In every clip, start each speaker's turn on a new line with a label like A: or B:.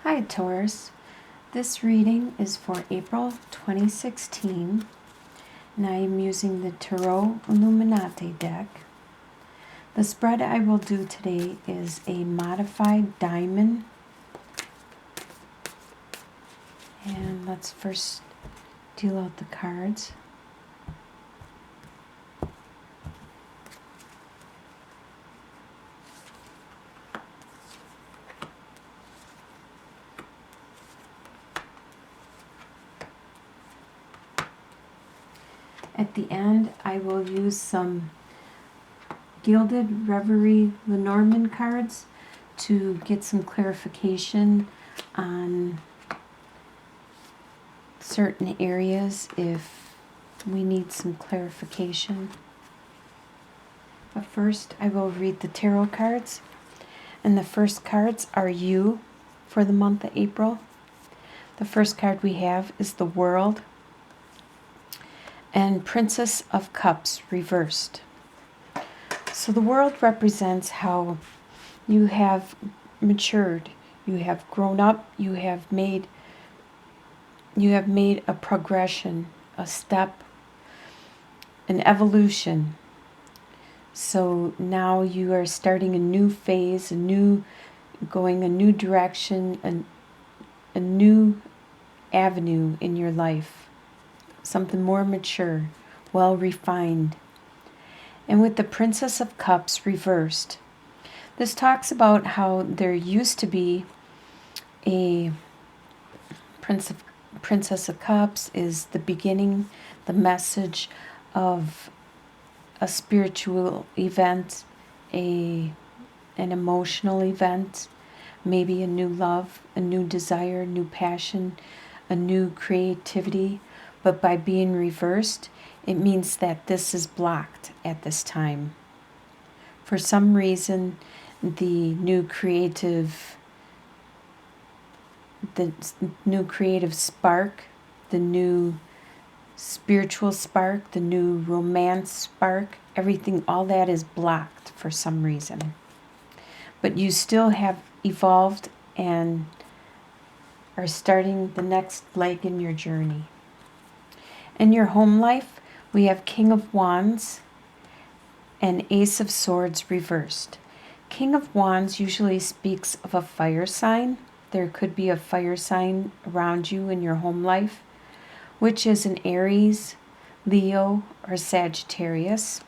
A: Hi Taurus, this reading is for April 2016 and I am using the Taurus Illuminati deck. The spread I will do today is a modified diamond, and let's first deal out the cards. At the end, I will use some Gilded Reverie Lenormand cards to get some clarification on certain areas if we need some clarification. But first, I will read the tarot cards. And the first cards are you for the month of April. The first card we have is the World and Princess of Cups reversed. So the World represents how you have matured, you have grown up, you have made a progression, a step, an evolution. So now you are starting a new phase, going a new direction, a new avenue in your life. Something more mature, well refined. And with the Princess of Cups reversed, this talks about how there used to be a Princess of Cups is the beginning, the message of a spiritual event, an emotional event, maybe a new love, a new desire, a new passion, a new creativity. But by being reversed, it means that this is blocked at this time. For some reason, the new creative spark, the new spiritual spark, the new romance spark, everything, all that is blocked for some reason. But you still have evolved and are starting the next leg in your journey. In your home life, we have King of Wands and Ace of Swords reversed. King of Wands usually speaks of a fire sign. There could be a fire sign around you in your home life, which is an Aries, Leo, or Sagittarius.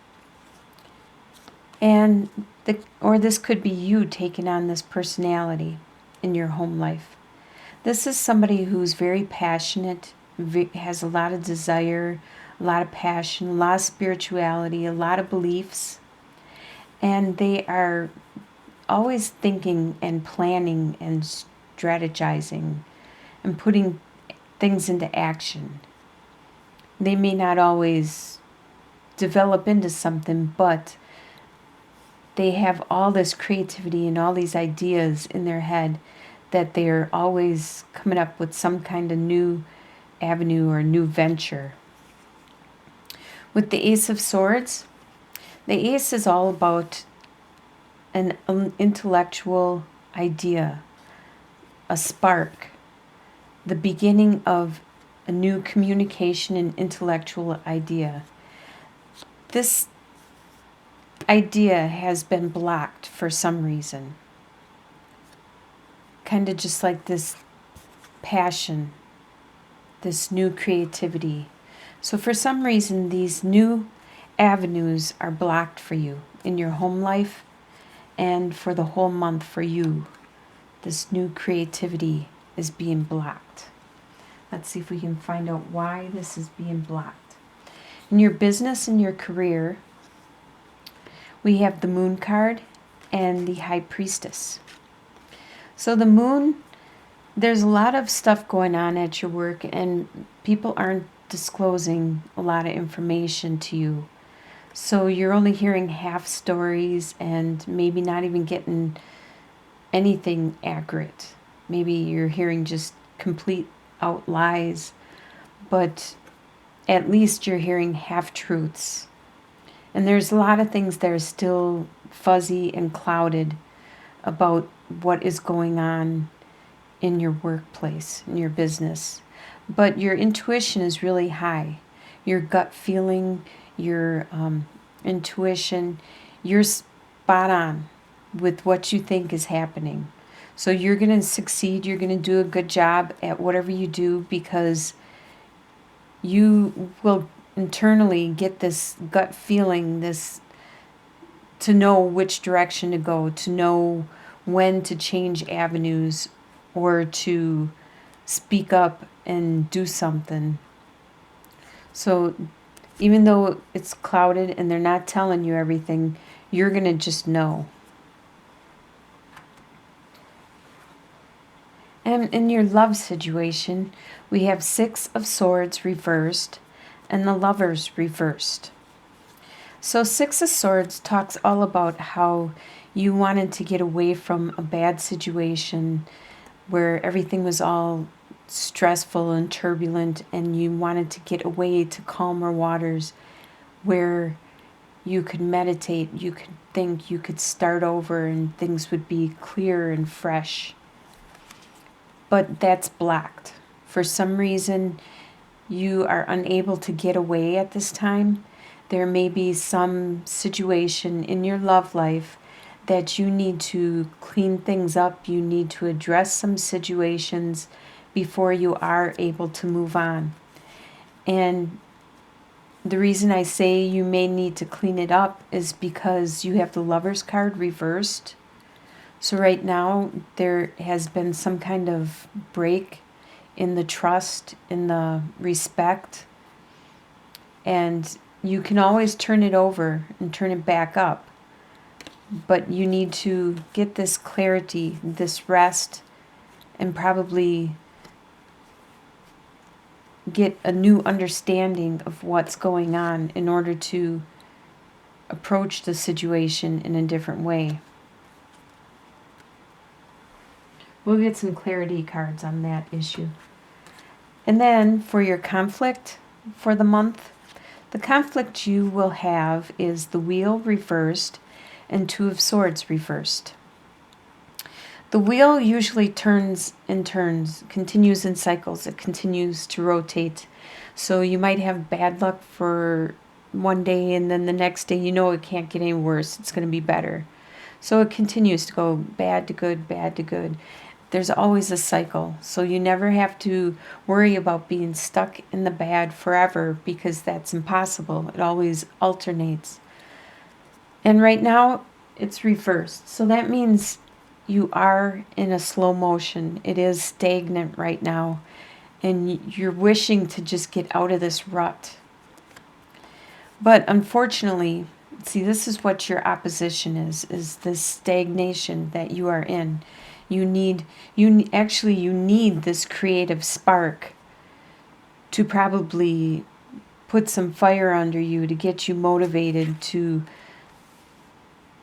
A: Or this could be you taking on this personality in your home life. This is somebody who's very passionate, has a lot of desire, a lot of passion, a lot of spirituality, a lot of beliefs. And they are always thinking and planning and strategizing and putting things into action. They may not always develop into something, but they have all this creativity and all these ideas in their head that they're always coming up with some kind of new avenue or new venture. With the Ace of Swords, the Ace is all about an intellectual idea, a spark, the beginning of a new communication and intellectual idea. This idea has been blocked for some reason. Kind of just like this passion, this new creativity. So for some reason, these new avenues are blocked for you in your home life and for the whole month for you. This new creativity is being blocked. Let's see if we can find out why this is being blocked. In your business and your career, we have the Moon card and the High Priestess. So the Moon, there's a lot of stuff going on at your work and people aren't disclosing a lot of information to you. So you're only hearing half stories and maybe not even getting anything accurate. Maybe you're hearing just complete out lies, but at least you're hearing half-truths. And there's a lot of things that are still fuzzy and clouded about what is going on in your workplace, in your business. But your intuition is really high. Your gut feeling, your intuition, you're spot on with what you think is happening. So you're going to succeed. You're going to do a good job at whatever you do because you will internally get this gut feeling, this to know which direction to go, to know when to change avenues or to speak up and do something. So even though it's clouded and they're not telling you everything, you're going to just know. And in your love situation, we have 6 of Swords reversed and the Lovers reversed. So 6 of Swords talks all about how you wanted to get away from a bad situation where everything was all stressful and turbulent, and you wanted to get away to calmer waters where you could meditate, you could think, you could start over, and things would be clear and fresh. But that's blocked. For some reason, you are unable to get away at this time. There may be some situation in your love life that you need to clean things up. You need to address some situations before you are able to move on. And the reason I say you may need to clean it up is because you have the Lover's card reversed. So right now there has been some kind of break in the trust, in the respect, and you can always turn it over and turn it back up. But you need to get this clarity, this rest, and probably get a new understanding of what's going on in order to approach the situation in a different way. We'll get some clarity cards on that issue. And then for your conflict for the month, the conflict you will have is the Wheel reversed and 2 of Swords reversed. The wheel usually turns and turns, continues in cycles. It continues to rotate. So you might have bad luck for one day, and then the next day you know it can't get any worse. It's going to be better. So it continues to go bad to good, bad to good. There's always a cycle. So you never have to worry about being stuck in the bad forever, because that's impossible. It always alternates. And right now it's reversed. So that means you are in a slow motion. It is stagnant right now. And you're wishing to just get out of this rut. But unfortunately, see, this is what your opposition is this stagnation that you are in. You need this creative spark to probably put some fire under you to get you motivated to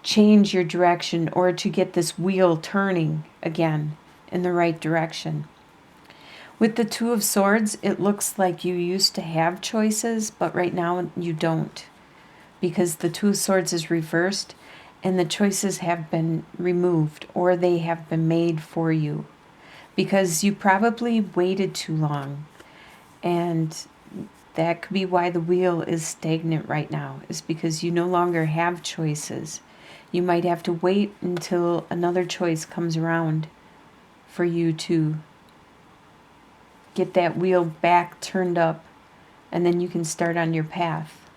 A: change your direction, or to get this wheel turning again in the right direction. With the 2 of Swords, it looks like you used to have choices, but right now you don't, because the 2 of Swords is reversed and the choices have been removed, or they have been made for you, because you probably waited too long. And that could be why the wheel is stagnant right now, is because you no longer have choices. You might have to wait until another choice comes around for you to get that wheel back turned up, and then you can start on your path.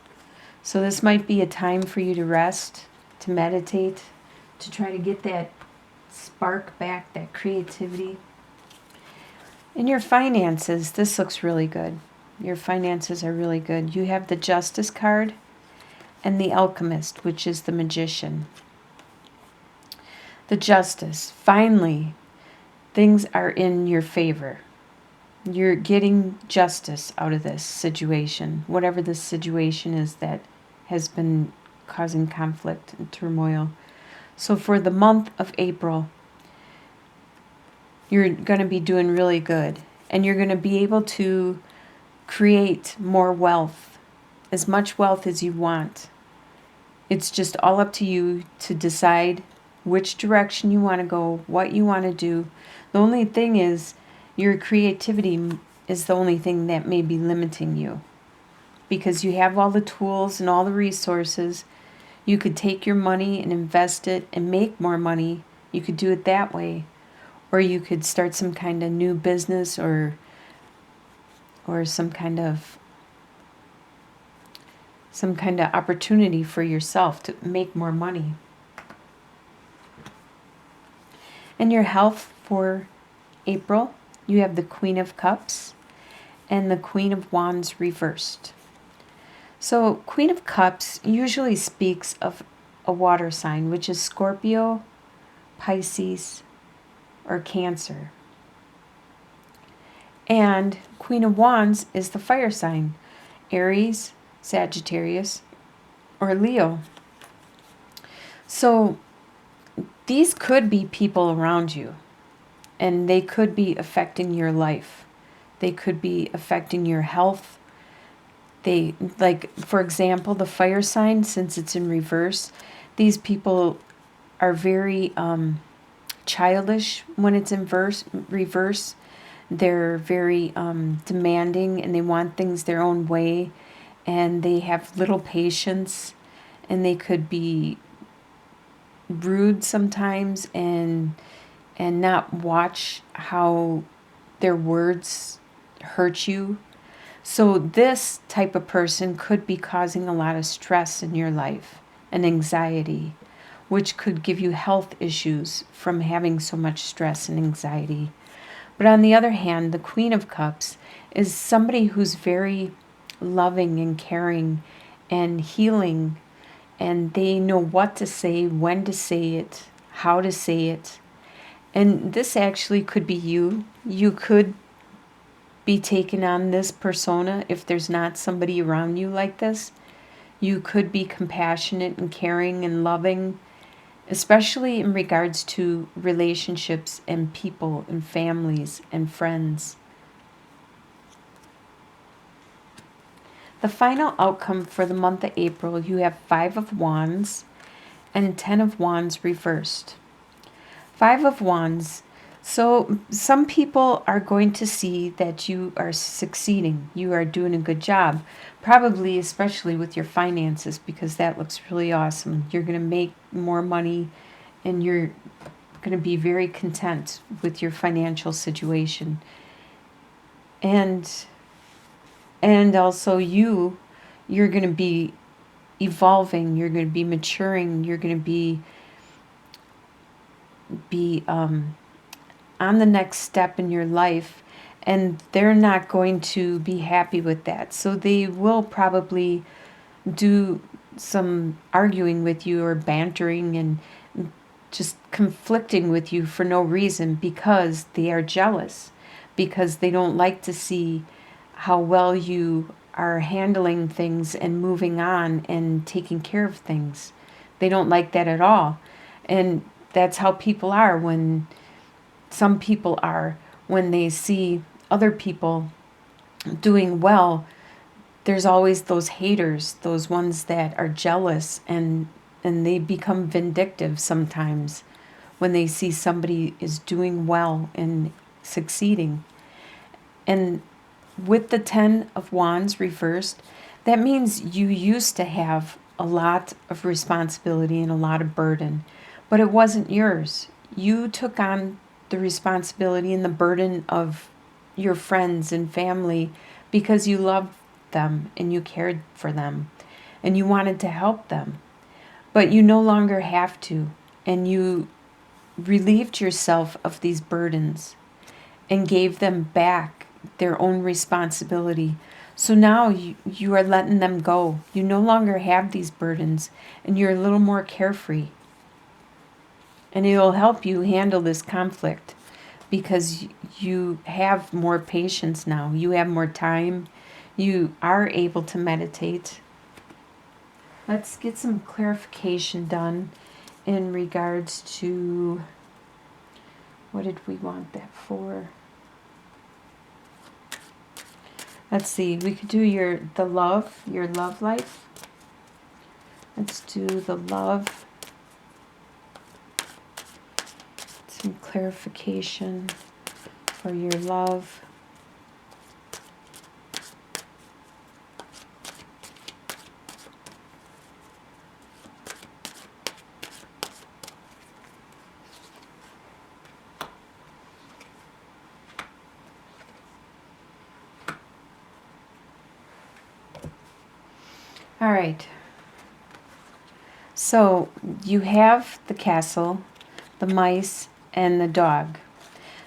A: So this might be a time for you to rest, to meditate, to try to get that spark back, that creativity. In your finances, this looks really good. Your finances are really good. You have the Justice card and the Alchemist, which is the Magician. The Justice. Finally, things are in your favor. You're getting justice out of this situation, whatever this situation is that has been causing conflict and turmoil. So for the month of April, you're going to be doing really good, and you're going to be able to create more wealth, as much wealth as you want. It's just all up to you to decide which direction you want to go, what you want to do. The only thing is your creativity is the only thing that may be limiting you, because you have all the tools and all the resources. You could take your money and invest it and make more money. You could do it that way. Or you could start some kind of new business or some kind of opportunity for yourself to make more money. And your health for April, you have the Queen of Cups and the Queen of Wands reversed. So Queen of Cups usually speaks of a water sign, which is Scorpio, Pisces, or Cancer. And Queen of Wands is the fire sign, Aries, Sagittarius, or Leo. So these could be people around you, and they could be affecting your life. They could be affecting your health. They, like, for example, the fire sign, since it's in reverse, these people are very childish when it's in reverse. They're very demanding, and they want things their own way, and they have little patience, and they could be rude sometimes and not watch how their words hurt you. So this type of person could be causing a lot of stress in your life and anxiety, which could give you health issues from having so much stress and anxiety. But on the other hand, the Queen of Cups is somebody who's very loving and caring and healing, and they know what to say, when to say it, how to say it. And this actually could be you. You could be taking on this persona if there's not somebody around you like this. You could be compassionate and caring and loving, especially in regards to relationships and people and families and friends. The final outcome for the month of April, you have 5 of Wands and 10 of Wands reversed. 5 of Wands. So some people are going to see that you are succeeding. You are doing a good job. Probably especially with your finances, because that looks really awesome. You're going to make more money, and you're going to be very content with your financial situation. And also you're going to be evolving. You're going to be maturing. You're going to be on the next step in your life, and they're not going to be happy with that. So they will probably do some arguing with you or bantering and just conflicting with you for no reason, because they are jealous, because they don't like to see how well you are handling things and moving on and taking care of things. They don't like that at all. And that's how people are when some people are when they see other people doing well. There's always those haters, those ones that are jealous, and they become vindictive sometimes when they see somebody is doing well and succeeding. And with the 10 of Wands reversed, that means you used to have a lot of responsibility and a lot of burden, but it wasn't yours. You took on the responsibility and the burden of your friends and family because you loved them and you cared for them and you wanted to help them. But you no longer have to, and you relieved yourself of these burdens and gave them back their own responsibility. So now you are letting them go. You no longer have these burdens, and you're a little more carefree. And it will help you handle this conflict because you have more patience now. You have more time. You are able to meditate. Let's get some clarification done in regards to, what did we want that for? Let's see, we could do your love life. Let's do the love. clarification for your love. All right. So you have the castle, the mice, and the dog.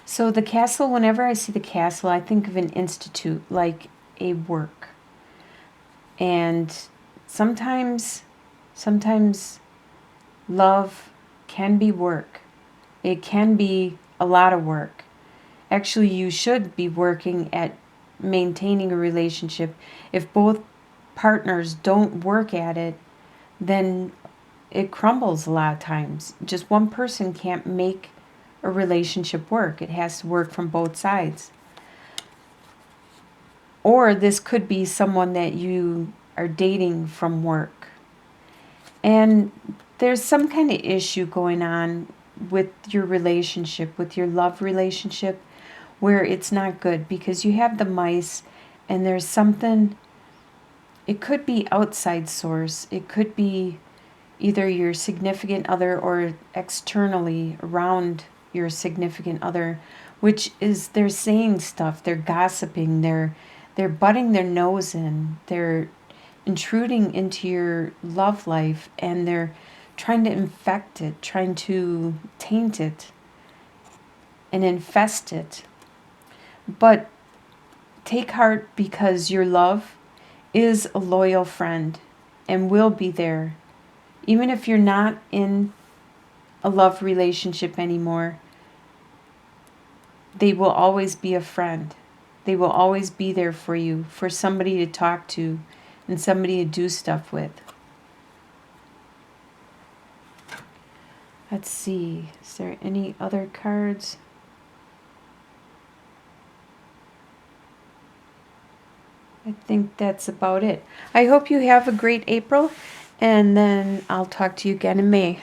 A: So the castle, whenever I see the castle, I think of an institute, like a work. And sometimes love can be work. It can be a lot of work. Actually, you should be working at maintaining a relationship. If both partners don't work at it, then it crumbles a lot of times. Just one person can't make a relationship work. It has to work from both sides. Or this could be someone that you are dating from work. And there's some kind of issue going on with your relationship, with your love relationship, where it's not good because you have the mice and there's something, it could be outside source. It could be either your significant other or externally around your significant other, which is they're saying stuff, they're gossiping, they're butting their nose in, they're intruding into your love life, and they're trying to infect it, trying to taint it and infest it. But take heart, because your love is a loyal friend and will be there. Even if you're not in a love relationship anymore, they will always be a friend. They will always be there for you, for somebody to talk to and somebody to do stuff with. Let's see, is there any other cards? I think that's about it. I hope you have a great April, and then I'll talk to you again in May.